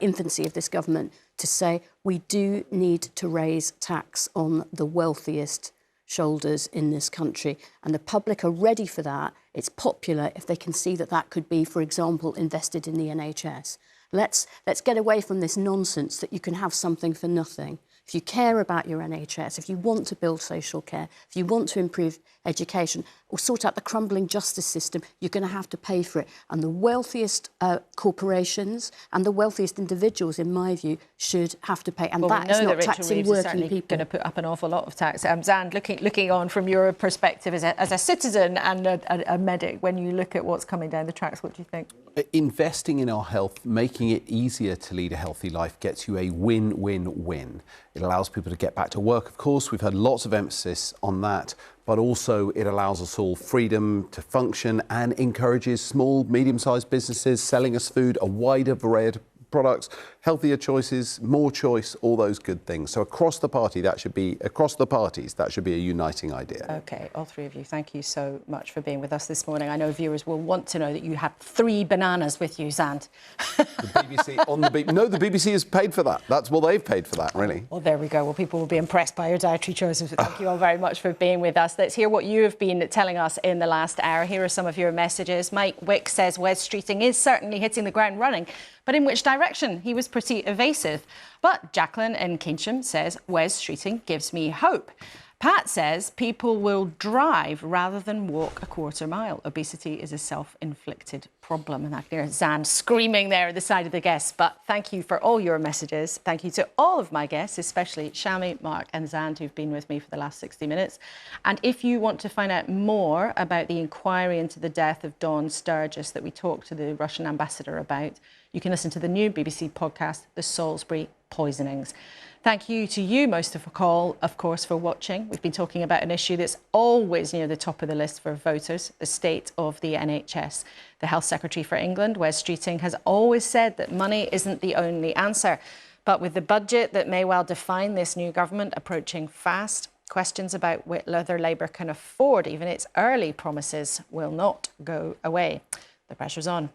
infancy of this government, to say we do need to raise tax on the wealthiest shoulders in this country, and the public are ready for that. It's popular if they can see that could be, for example, invested in the NHS. Let's get away from this nonsense that you can have something for nothing. If you care about your NHS, if you want to build social care, if you want to improve education or sort out the crumbling justice system, you're going to have to pay for it. And the wealthiest corporations and the wealthiest individuals, in my view, should have to pay. And well, that is not taxing working people. Going to put up an awful lot of tax. Zand, looking on from your perspective as a citizen and a medic, when you look at what's coming down the tracks, what do you think? Investing in our health, making it easier to lead a healthy life, gets you a win-win-win. It allows people to get back to work, of course. We've had lots of emphasis on that, but also it allows us all freedom to function and encourages small, medium-sized businesses selling us food, a wider variety of products, healthier choices, more choice, all those good things. So across the parties, that should be a uniting idea. OK, all three of you, thank you so much for being with us this morning. I know viewers will want to know that you have 3 bananas with you, Zand. The BBC on the BBC. No, the BBC has paid for that. That's what they've paid for that, really. Well, there we go. Well, people will be impressed by your dietary choices. Thank you all very much for being with us. Let's hear what you have been telling us in the last hour. Here are some of your messages. Mike Wick says Wes Streeting is certainly hitting the ground running, but in which direction? He was pretty evasive. But Jacqueline in Keynsham says Wes Streeting gives me hope. Pat says people will drive rather than walk a quarter mile. Obesity is a self-inflicted problem. And I hear Zan screaming there at the side of the guests. But thank you for all your messages. Thank you to all of my guests, especially Shami, Mark and Zan, who've been with me for the last 60 minutes. And if you want to find out more about the inquiry into the death of Dawn Sturgis that we talked to the Russian ambassador about, you can listen to the new BBC podcast, The Salisbury Poisonings. Thank you to you most of all, of course, for watching. We've been talking about an issue that's always near the top of the list for voters, the state of the NHS. The Health Secretary for England, Wes Streeting, has always said that money isn't the only answer. But with the budget that may well define this new government approaching fast, questions about whether Labour can afford even its early promises will not go away. The pressure's on.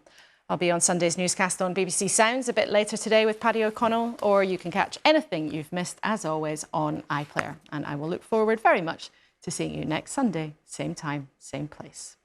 I'll be on Sunday's newscast on BBC Sounds a bit later today with Paddy O'Connell, or you can catch anything you've missed, as always, on iPlayer. And I will look forward very much to seeing you next Sunday, same time, same place.